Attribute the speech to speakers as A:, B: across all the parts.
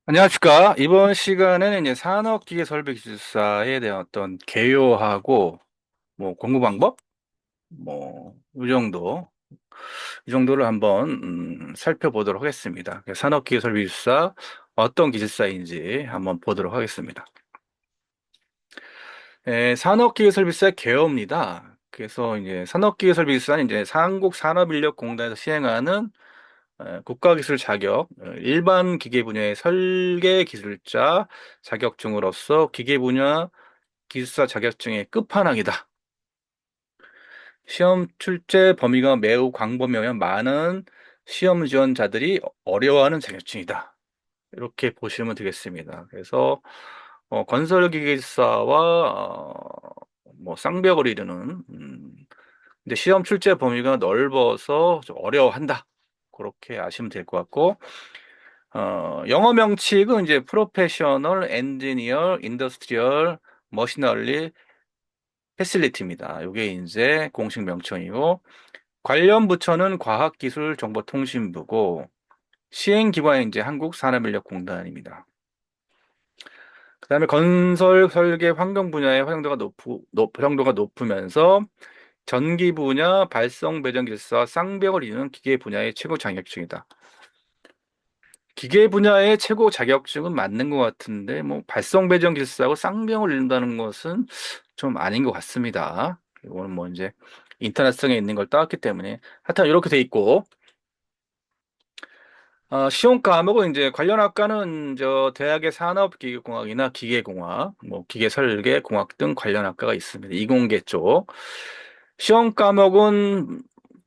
A: 안녕하십니까. 이번 시간에는 이제 산업기계설비기술사에 대한 어떤 개요하고 뭐 공부 방법 이 정도를 한번 살펴보도록 하겠습니다. 산업기계설비기술사 어떤 기술사인지 한번 보도록 하겠습니다. 산업기계설비사의 개요입니다. 그래서 이제 산업기계설비기술사는 이제 한국산업인력공단에서 시행하는 국가기술 자격, 일반 기계 분야의 설계 기술자 자격증으로서 기계 분야 기술사 자격증의 끝판왕이다. 시험 출제 범위가 매우 광범위하면 많은 시험 지원자들이 어려워하는 자격증이다. 이렇게 보시면 되겠습니다. 그래서 건설기계사와 뭐 쌍벽을 이루는 근데 시험 출제 범위가 넓어서 좀 어려워한다. 그렇게 아시면 될 것 같고 영어 명칭은 이제 프로페셔널 엔지니어 인더스트리얼 머시너리 패실리티입니다. 이게 이제 공식 명칭이고 관련 부처는 과학기술정보통신부고 시행기관은 이제 한국산업인력공단입니다. 그다음에 건설 설계 환경 분야의 활용도가 높으면서 전기 분야 발성 배전 기술사 쌍벽을 이루는 기계 분야의 최고 자격증이다. 기계 분야의 최고 자격증은 맞는 것 같은데, 뭐, 발성 배전 기술사하고 쌍병을 이룬다는 것은 좀 아닌 것 같습니다. 이거는 뭐, 이제, 인터넷성에 있는 걸 따왔기 때문에. 하여튼, 이렇게 돼 있고, 시험 과목은 이제 관련 학과는 대학의 산업기계공학이나 기계공학, 뭐, 기계설계공학 등 관련 학과가 있습니다. 이공계 쪽. 시험 과목은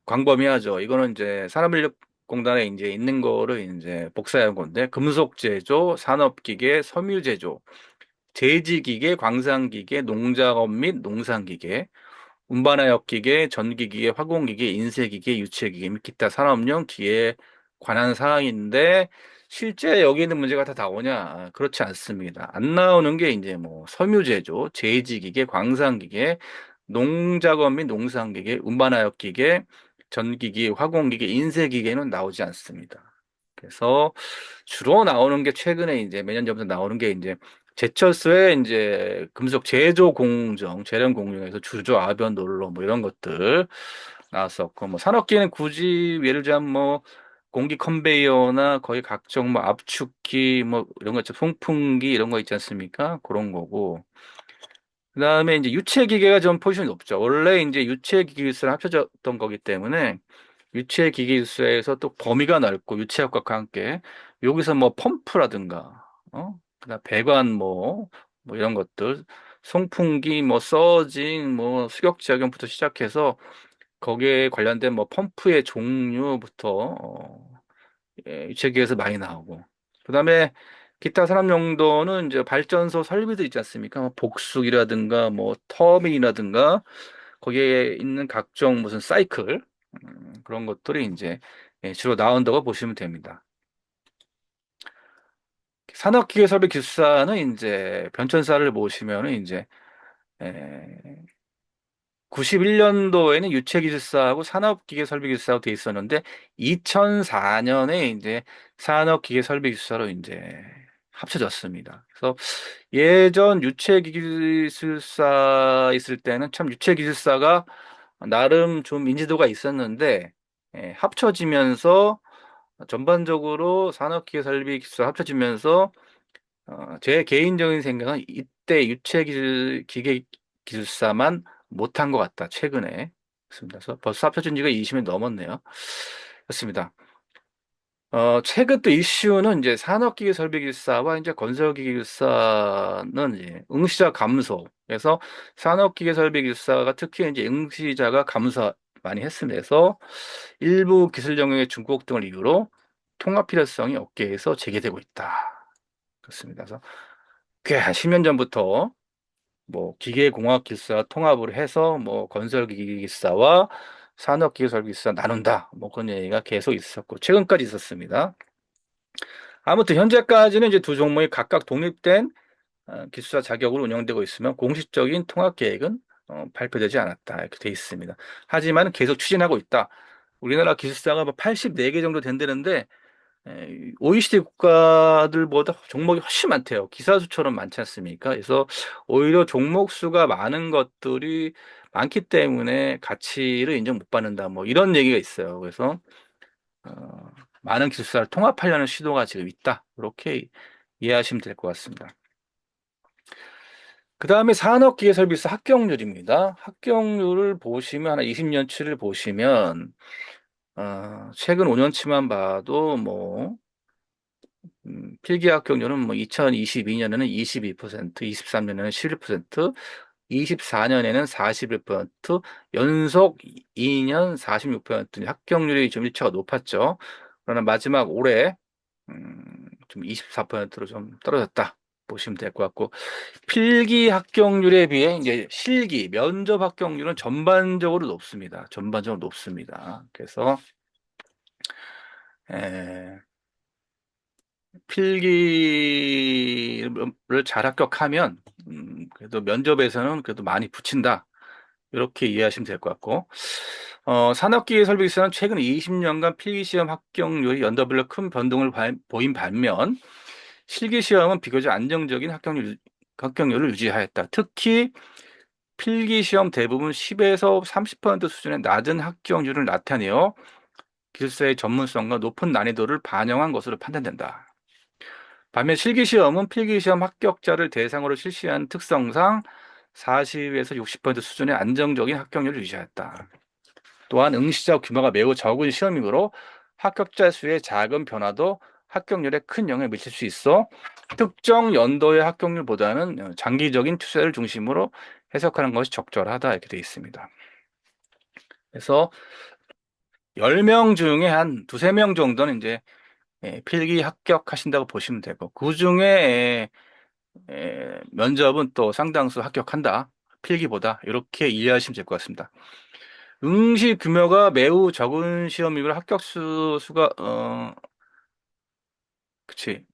A: 광범위하죠. 이거는 이제 산업인력공단에 이제 있는 거를 이제 복사한 건데, 금속제조, 산업기계, 섬유제조, 제지기계, 광산기계, 농작업 및 농산기계, 운반하역기계, 전기기계, 화공기계, 인쇄기계, 유체기계 및 기타 산업용 기계에 관한 사항인데, 실제 여기 있는 문제가 다 나오냐? 그렇지 않습니다. 안 나오는 게 이제 뭐 섬유제조, 제지기계, 광산기계, 농작업 및 농산기계, 운반하역기계, 전기기, 화공기계, 인쇄기계는 나오지 않습니다. 그래서 주로 나오는 게 최근에 이제 몇 년 전부터 나오는 게 이제 제철소의 이제 금속 제조 공정, 재련 공정에서 주조, 아변, 롤러 뭐 이런 것들 나왔었고 뭐 산업계는 굳이 예를 들자면 뭐 공기 컨베이어나 거의 각종 뭐 압축기 뭐 이런 거 있죠. 송풍기 이런 거 있지 않습니까? 그런 거고 그다음에 이제 유체기계가 좀 포지션이 높죠. 원래 이제 유체기계수랑 합쳐졌던 거기 때문에 유체기계수에서 또 범위가 넓고 유체학과 함께 여기서 뭐 펌프라든가 그다음 배관 뭐 이런 것들 송풍기 뭐 서징 뭐 수격작용부터 시작해서 거기에 관련된 뭐 펌프의 종류부터 유체기에서 많이 나오고 그다음에 기타 산업 용도는 이제 발전소 설비들 있지 않습니까? 뭐 복수기라든가 뭐 터빈이라든가 거기에 있는 각종 무슨 사이클 그런 것들이 이제 주로 나온다고 보시면 됩니다. 산업기계설비기술사는 이제 변천사를 모시면은 이제 91년도에는 유체기술사하고 산업기계설비기술사로 돼 있었는데 2004년에 이제 산업기계설비기술사로 이제 합쳐졌습니다. 그래서 예전 유체기술사 있을 때는 참 유체기술사가 나름 좀 인지도가 있었는데 합쳐지면서 전반적으로 산업기계설비기술사 합쳐지면서 제 개인적인 생각은 이때 기계기술사만 못한 것 같다, 최근에. 그렇습니다. 그래서 벌써 합쳐진 지가 20년 넘었네요. 그렇습니다. 최근 또 이슈는 이제 산업기계설비기술사와 이제 건설기계기술사는 이제 응시자 감소. 그래서 산업기계설비기술사가 특히 이제 응시자가 감소 많이 했습니다. 그래서 일부 기술 영역의 중복 등을 이유로 통합 필요성이 업계에서 제기되고 있다. 그렇습니다. 그래서 꽤 한 10년 전부터 뭐 기계공학기술사 통합을 해서 뭐 건설기기사와 산업기술기사 나눈다. 뭐 그런 얘기가 계속 있었고 최근까지 있었습니다. 아무튼 현재까지는 이제 두 종목이 각각 독립된 기술사 자격으로 운영되고 있으면 공식적인 통합 계획은 발표되지 않았다. 이렇게 돼 있습니다. 하지만 계속 추진하고 있다. 우리나라 기술사가 뭐 84개 정도 된다는데 OECD 국가들보다 종목이 훨씬 많대요. 기사 수처럼 많지 않습니까? 그래서 오히려 종목 수가 많은 것들이 많기 때문에 가치를 인정 못 받는다. 뭐 이런 얘기가 있어요. 그래서 어, 많은 기술사를 통합하려는 시도가 지금 있다. 이렇게 이해하시면 될 것 같습니다. 그 다음에 산업기계설비스 합격률입니다. 합격률을 보시면 한 20년치를 보시면 최근 5년치만 봐도 뭐 필기 합격률은 뭐 2022년에는 22%, 23년에는 11%, 24년에는 41%, 연속 2년 46% 합격률이 좀 일치가 높았죠. 그러나 마지막 올해 좀 24%로 좀 떨어졌다 보시면 될 것 같고 필기 합격률에 비해 이제 실기 면접 합격률은 전반적으로 높습니다. 전반적으로 높습니다. 그래서 에, 필기를 잘 합격하면 그래도 면접에서는 그래도 많이 붙인다. 이렇게 이해하시면 될 것 같고 산업기계 설비기사는 최근 20년간 필기시험 합격률이 연도별로 큰 변동을 보인 반면 실기시험은 비교적 안정적인 합격률을 유지하였다. 특히 필기시험 대부분 10에서 30% 수준의 낮은 합격률을 나타내어 기술사의 전문성과 높은 난이도를 반영한 것으로 판단된다. 반면 실기시험은 필기시험 합격자를 대상으로 실시한 특성상 40에서 60% 수준의 안정적인 합격률을 유지하였다. 또한 응시자 규모가 매우 적은 시험이므로 합격자 수의 작은 변화도 합격률에 큰 영향을 미칠 수 있어 특정 연도의 합격률보다는 장기적인 추세를 중심으로 해석하는 것이 적절하다 이렇게 되어 있습니다. 그래서 10명 중에 한 두세 명 정도는 이제 필기 합격하신다고 보시면 되고 그중에 면접은 또 상당수 합격한다. 필기보다 이렇게 이해하시면 될 것 같습니다. 응시 규모가 매우 적은 시험이고 수가 그치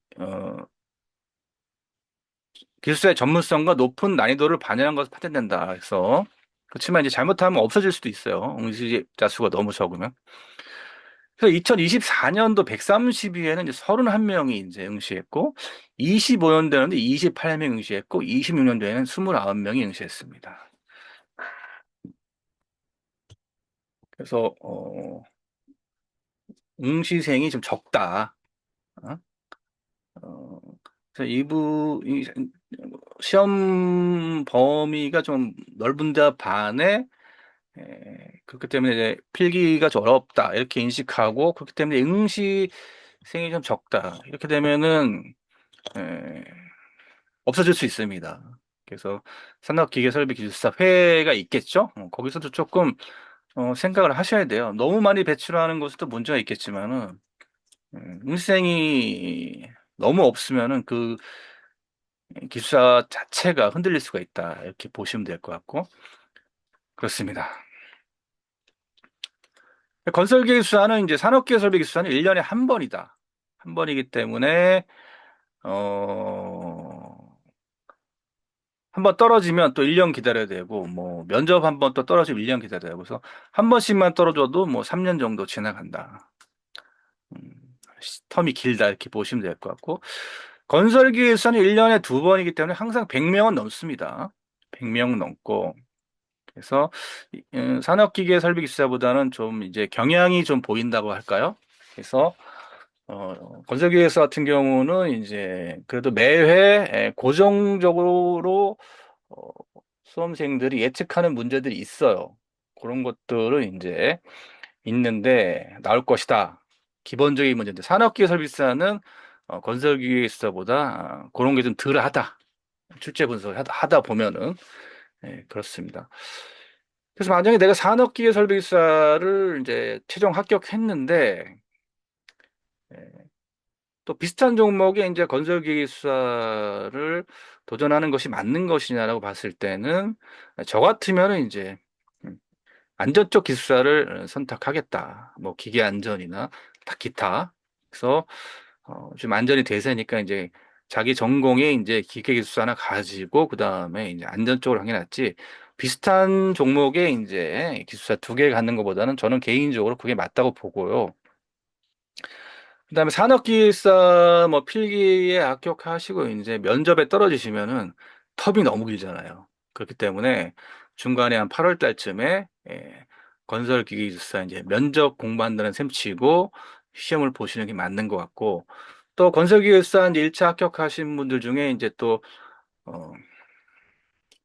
A: 기술사의 전문성과 높은 난이도를 반영한 것으로 판단된다. 그래서 그렇지만 이제 잘못하면 없어질 수도 있어요. 응시자 수가 너무 적으면. 그래서 2024년도 130위에는 이제 31명이 이제 응시했고, 25년도에는 28명 응시했고, 26년도에는 29명이 응시했습니다. 그래서 응시생이 좀 적다. 어? 어, 그래서 이 시험 범위가 좀 넓은데 반해 그렇기 때문에 이제 필기가 좀 어렵다 이렇게 인식하고 그렇기 때문에 응시생이 좀 적다 이렇게 되면은 에, 없어질 수 있습니다. 그래서 산업기계설비기술사 회가 있겠죠. 거기서도 조금 생각을 하셔야 돼요. 너무 많이 배출하는 것도 문제가 있겠지만은 응시생이 너무 없으면은 그 기술사 자체가 흔들릴 수가 있다 이렇게 보시면 될 것 같고 그렇습니다. 건설기술사는 이제 산업기술설비기술사는 1년에 한 번이다. 한 번이기 때문에 어, 한 번 떨어지면 또 1년 기다려야 되고 뭐 면접 한 번 또 떨어지면 1년 기다려야 되고 그래서 한 번씩만 떨어져도 뭐 3년 정도 지나간다. 음, 텀이 길다 이렇게 보시면 될 것 같고 건설기술사는 1년에 두 번이기 때문에 항상 100명은 넘습니다. 100명 넘고 그래서 산업기계설비기사보다는 좀 이제 경향이 좀 보인다고 할까요? 그래서 건설기계사 같은 경우는 이제 그래도 매회 고정적으로 어, 수험생들이 예측하는 문제들이 있어요. 그런 것들은 이제 있는데 나올 것이다. 기본적인 문제인데 산업기계설비사는 건설기계사보다 그런 게 좀 덜하다. 출제 분석을 하다 보면은 그렇습니다. 그래서 만약에 내가 산업기계 설비기사를 이제 최종 합격했는데 또 비슷한 종목에 이제 건설기술사를 도전하는 것이 맞는 것이냐라고 봤을 때는 저 같으면은 이제 음, 안전 쪽 기술사를 선택하겠다. 뭐 기계 안전이나 다 기타. 그래서 좀 안전이 대세니까 이제 자기 전공에 이제 기계 기술사 하나 가지고 그다음에 이제 안전 쪽으로 하는 게 낫지. 비슷한 종목에 이제 기술사 두 개 갖는 것보다는 저는 개인적으로 그게 맞다고 보고요. 그다음에 산업기술사 뭐 필기에 합격하시고 이제 면접에 떨어지시면은 텀이 너무 길잖아요. 그렇기 때문에 중간에 한 8월 달쯤에 건설기기술사 이제 면접 공부한다는 셈 치고 시험을 보시는 게 맞는 것 같고, 또 건설기술사 이제 1차 합격하신 분들 중에 이제 또 어,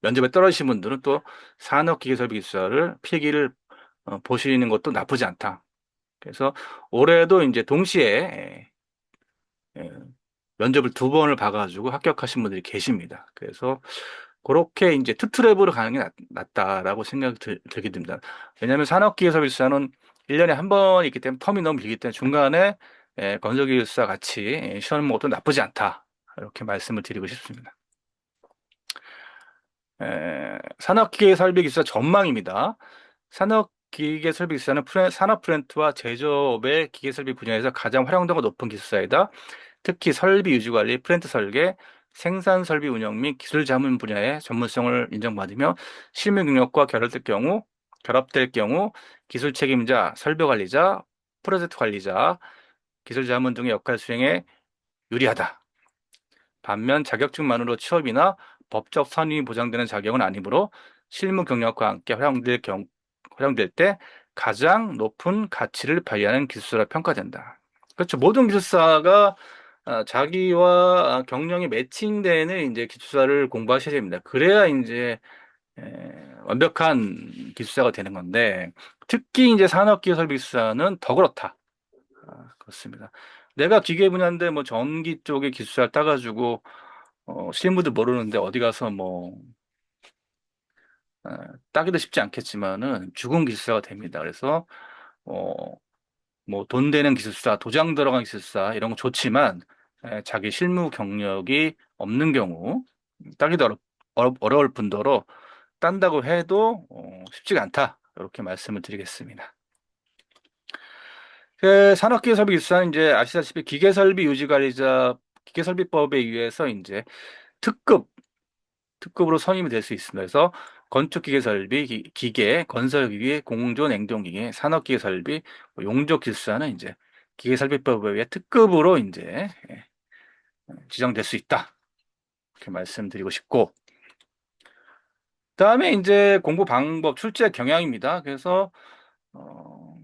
A: 면접에 떨어지신 분들은 또 산업기계설비기술사를 필기를 보시는 것도 나쁘지 않다. 그래서 올해도 이제 동시에 예, 면접을 두 번을 봐가지고 합격하신 분들이 계십니다. 그래서 그렇게 이제 투트랩으로 가는 게 낫다라고 생각이 들게 됩니다. 왜냐하면 산업기계설비사는 1년에 한 번 있기 때문에 텀이 너무 길기 때문에 중간에 건설기술사 같이 시험 먹어도 나쁘지 않다. 이렇게 말씀을 드리고 싶습니다. 산업기계설비기술사 전망입니다. 산업기계설비기술사는 산업 플랜트와 제조업의 기계설비 분야에서 가장 활용도가 높은 기술사이다. 특히 설비 유지 관리, 플랜트 설계, 생산 설비 운영 및 기술 자문 분야의 전문성을 인정받으며 실무 능력과 결합될 경우 기술 책임자, 설비 관리자, 프로젝트 관리자, 기술 자문 등의 역할 수행에 유리하다. 반면 자격증만으로 취업이나 법적 선임이 보장되는 자격은 아니므로 실무 경력과 함께 활용될 때 가장 높은 가치를 발휘하는 기술사로 평가된다. 그렇죠. 모든 기술사가 자기와 경력이 매칭되는 이제 기술사를 공부하셔야 됩니다. 그래야 이제 완벽한 기술사가 되는 건데, 특히 이제 산업기술기술사는 더 그렇다. 그렇습니다. 내가 기계 분야인데 뭐 전기 쪽에 기술사 따가지고 실무도 모르는데 어디 가서 뭐 어, 따기도 쉽지 않겠지만은 죽은 기술사가 됩니다. 그래서 어, 뭐 돈 되는 기술사, 도장 들어간 기술사 이런 거 좋지만 자기 실무 경력이 없는 경우 따기도 어려울 뿐더러 딴다고 해도 쉽지가 않다. 이렇게 말씀을 드리겠습니다. 그 산업기계설비기술사는 이제 아시다시피 기계설비 유지관리자 기계설비법에 의해서 이제 특급 특급으로 선임이 될 수 있습니다. 그래서 건축기계 설비, 기계, 건설기계, 공조, 냉동기계, 산업기계 설비, 뭐 용접기술사는 이제 기계설비법에 의해 특급으로 이제 지정될 수 있다. 이렇게 말씀드리고 싶고, 그다음에 이제 공부 방법, 출제 경향입니다. 그래서 어,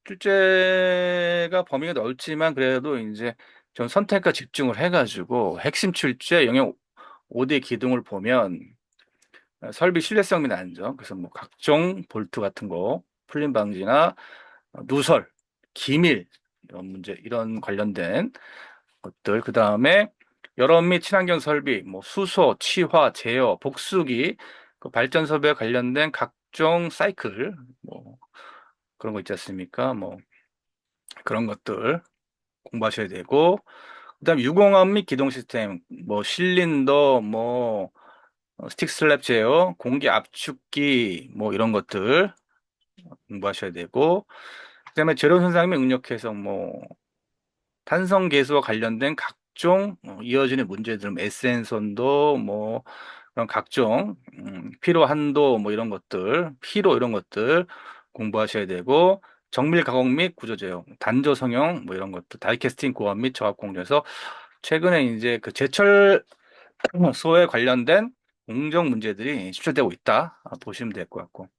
A: 출제가 범위가 넓지만 그래도 이제 좀 선택과 집중을 해가지고 핵심 출제 영역 5대 기둥을 보면 설비 신뢰성 및 안정, 그래서 뭐 각종 볼트 같은 거, 풀림 방지나 누설, 기밀 이런 문제, 이런 관련된 것들, 그 다음에 여론 및 친환경 설비, 뭐 수소, 치화, 제어, 복수기, 그 발전 설비에 관련된 각종 사이클, 뭐 그런 거 있지 않습니까? 뭐 그런 것들 공부하셔야 되고, 그다음 유공업 및 기동 시스템, 뭐 실린더, 뭐 스틱 슬랩 제어, 공기 압축기, 뭐 이런 것들 공부하셔야 되고, 그다음에 재료 손상 및 응력 해석, 뭐 탄성 계수와 관련된 각종 이어지는 문제들, 뭐 에센선도, 뭐 그런 각종 피로 한도, 뭐 이런 것들, 피로 이런 것들 공부하셔야 되고, 정밀 가공 및 구조 제형, 단조 성형, 뭐 이런 것들, 다이캐스팅 고압 및 저압 공조에서 최근에 이제 그 제철소에 관련된 공정 문제들이 출제되고 있다 보시면 될 것 같고,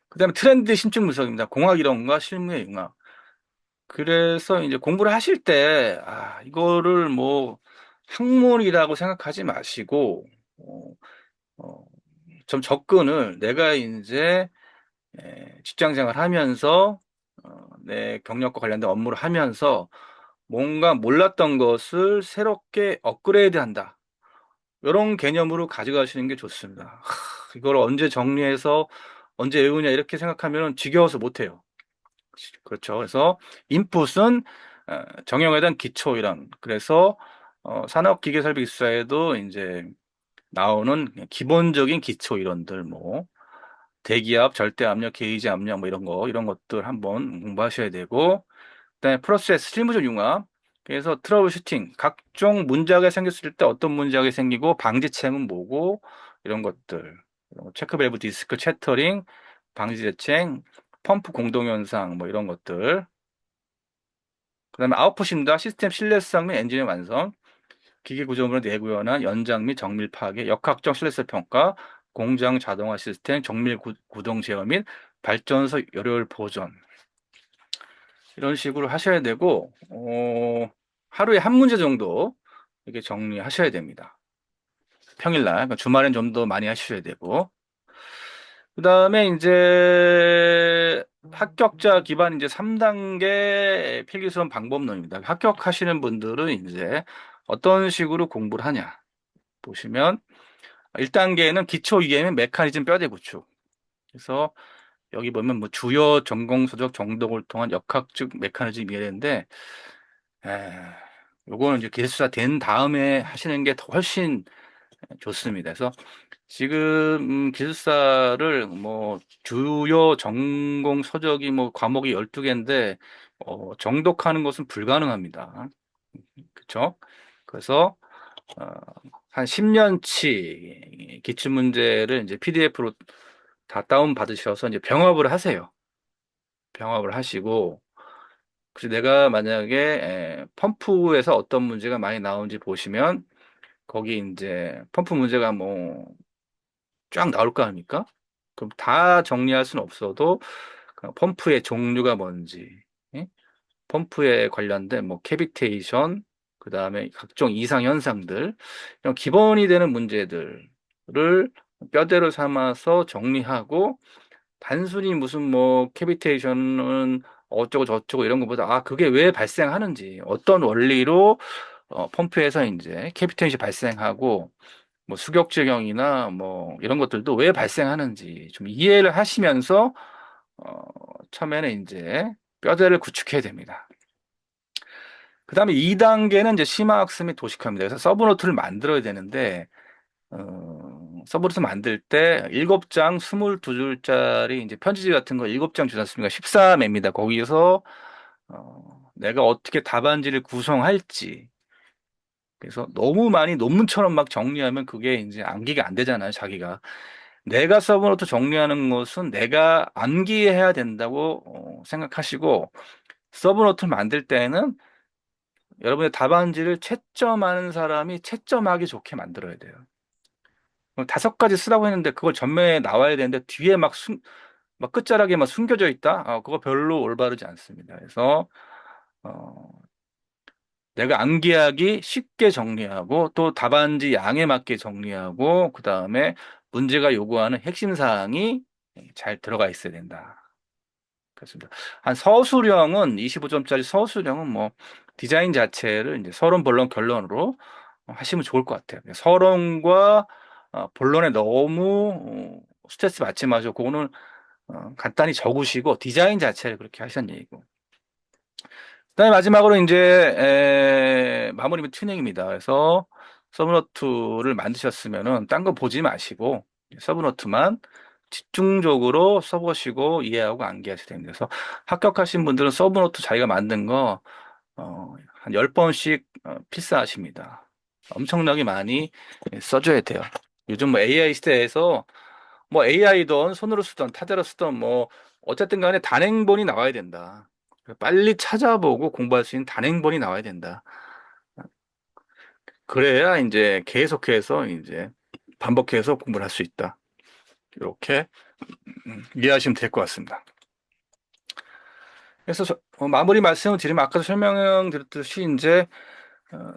A: 그다음에 트렌드 심층 분석입니다. 공학 이론과 실무의 융합. 그래서 이제 공부를 하실 때, 이거를 뭐 학문이라고 생각하지 마시고, 어, 어, 좀 접근을 내가 이제 직장 생활 하면서, 내 경력과 관련된 업무를 하면서 뭔가 몰랐던 것을 새롭게 업그레이드 한다. 이런 개념으로 가져가시는 게 좋습니다. 이걸 언제 정리해서 언제 외우냐 이렇게 생각하면 지겨워서 못해요. 그렇죠. 그래서 인풋은 정형에 대한 기초 이론. 그래서 산업기계설비기술사에도 이제 나오는 기본적인 기초 이론들, 뭐 대기압, 절대압력, 게이지 압력, 뭐 이런 것들 한번 공부하셔야 되고, 그다음에 프로세스, 실무적 융합. 그래서 트러블 슈팅, 각종 문제가 생겼을 때 어떤 문제가 생기고 방지책은 뭐고 이런 것들. 체크 밸브 디스크 채터링, 방지 대책, 펌프 공동 현상 뭐 이런 것들 그다음에 아웃풋입니다. 시스템 신뢰성 및 엔진의 완성, 기계 구조물의 내구현황, 연장 및 정밀 파괴, 역학적 신뢰성 평가, 공장 자동화 시스템, 정밀 구동 제어 및 발전소 열효율 보존. 이런 식으로 하셔야 되고, 하루에 한 문제 정도 이렇게 정리하셔야 됩니다. 평일날, 그러니까 주말엔 좀 더 많이 하셔야 되고, 그 다음에 이제 합격자 기반 이제 3단계 필기수험 방법론입니다. 합격하시는 분들은 이제 어떤 식으로 공부를 하냐 보시면 1단계는 기초 이해는 메커니즘 뼈대 구축. 그래서 여기 보면 뭐 주요 전공서적 정독을 통한 역학적 메커니즘 이해인데 요거는 이제 기술사 된 다음에 하시는 게 더 훨씬 좋습니다. 그래서 지금 기술사를 뭐 주요 전공 서적이 뭐 과목이 12개인데 정독하는 것은 불가능합니다. 그렇죠? 그래서 어, 한 10년치 기출 문제를 이제 PDF로 다 다운 받으셔서 이제 병합을 하세요. 병합을 하시고 그래서 내가 만약에 펌프에서 어떤 문제가 많이 나오는지 보시면 거기 이제 펌프 문제가 뭐 쫙 나올 거 아닙니까? 그럼 다 정리할 수는 없어도 그 펌프의 종류가 뭔지, 예? 펌프에 관련된 뭐 캐비테이션, 그 다음에 각종 이상 현상들, 이런 기본이 되는 문제들을 뼈대로 삼아서 정리하고 단순히 무슨 뭐 캐비테이션은 어쩌고 저쩌고 이런 것보다 그게 왜 발생하는지 어떤 원리로 펌프에서 이제 캐비테이션이 발생하고 뭐 수격제경이나 뭐 이런 것들도 왜 발생하는지 좀 이해를 하시면서 어, 처음에는 이제 뼈대를 구축해야 됩니다. 그 다음에 2단계는 이제 심화학습 및 도식화입니다. 그래서 서브노트를 만들어야 되는데 서브노트 만들 때 7장 22줄짜리 이제 편지지 같은 거 7장 주지 않습니까? 14매입니다. 거기서 내가 어떻게 답안지를 구성할지 그래서 너무 많이 논문처럼 막 정리하면 그게 이제 암기가 안 되잖아요, 자기가. 내가 서브노트 정리하는 것은 내가 암기해야 된다고 생각하시고 서브노트를 만들 때는 여러분의 답안지를 채점하는 사람이 채점하기 좋게 만들어야 돼요. 5가지 쓰라고 했는데 그걸 전면에 나와야 되는데 뒤에 막 끝자락에 막 숨겨져 있다? 그거 별로 올바르지 않습니다. 그래서 어, 내가 암기하기 쉽게 정리하고 또 답안지 양에 맞게 정리하고 그 다음에 문제가 요구하는 핵심 사항이 잘 들어가 있어야 된다. 그렇습니다. 한 서술형은 25점짜리 서술형은 뭐 디자인 자체를 이제 서론, 본론, 결론으로 하시면 좋을 것 같아요. 서론과 본론에 너무 스트레스 받지 마시고 그거는 간단히 적으시고 디자인 자체를 그렇게 하시는 얘기고. 그다음에 마지막으로 이제 마무리는 튜닝입니다. 그래서 서브노트를 만드셨으면은 딴 거 보지 마시고 서브노트만 집중적으로 써보시고 이해하고 암기하셔야 됩니다. 그래서 합격하신 분들은 서브노트 자기가 만든 거 한 10번씩 필사하십니다. 엄청나게 많이 써줘야 돼요. 요즘 뭐 AI 시대에서 뭐 AI든 손으로 쓰던 타자로 쓰던 뭐 어쨌든 간에 단행본이 나와야 된다. 빨리 찾아보고 공부할 수 있는 단행본이 나와야 된다. 그래야 이제 계속해서 이제 반복해서 공부를 할 수 있다. 이렇게 이해하시면 될 것 같습니다. 그래서 마무리 말씀을 드리면 아까도 설명드렸듯이 이제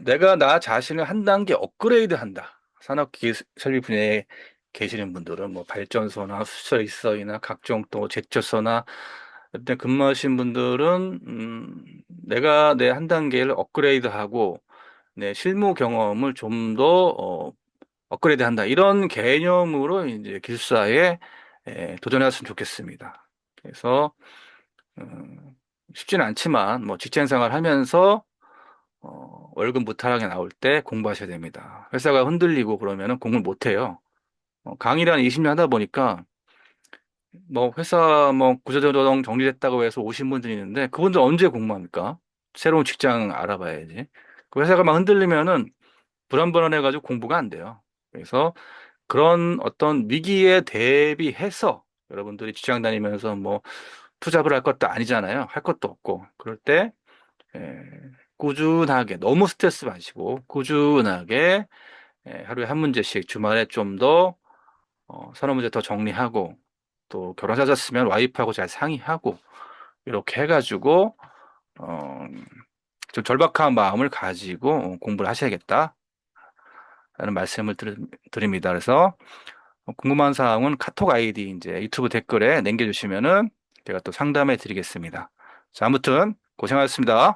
A: 내가 나 자신을 한 단계 업그레이드 한다. 산업기기 설비 분야에 계시는 분들은 뭐 발전소나 수설시설이나 각종 또 제철소나 그때 근무하신 분들은 내가 내 한 단계를 업그레이드하고 내 실무 경험을 좀 더 업그레이드 한다. 이런 개념으로 이제 기술사에 도전했으면 좋겠습니다. 그래서 쉽지는 않지만 뭐 직장 생활 하면서 월급 무탈하게 나올 때 공부하셔야 됩니다. 회사가 흔들리고 그러면은 공부를 못 해요. 강의를 한 20년 하다 보니까 뭐 회사 뭐 구조조정 정리됐다고 해서 오신 분들이 있는데 그분들 언제 공부합니까? 새로운 직장 알아봐야지. 그 회사가 막 흔들리면은 불안불안해가지고 공부가 안 돼요. 그래서 그런 어떤 위기에 대비해서 여러분들이 직장 다니면서 뭐 투잡을 할 것도 아니잖아요. 할 것도 없고. 그럴 때 예, 꾸준하게 너무 스트레스 마시고 꾸준하게 하루에 한 문제씩 주말에 좀 더 서너 문제 더 정리하고 또 결혼하셨으면 와이프하고 잘 상의하고 이렇게 해가지고 어, 좀 절박한 마음을 가지고 공부를 하셔야겠다라는 말씀을 드립니다. 그래서 궁금한 사항은 카톡 아이디 이제 유튜브 댓글에 남겨주시면은 제가 또 상담해 드리겠습니다. 자, 아무튼 고생하셨습니다.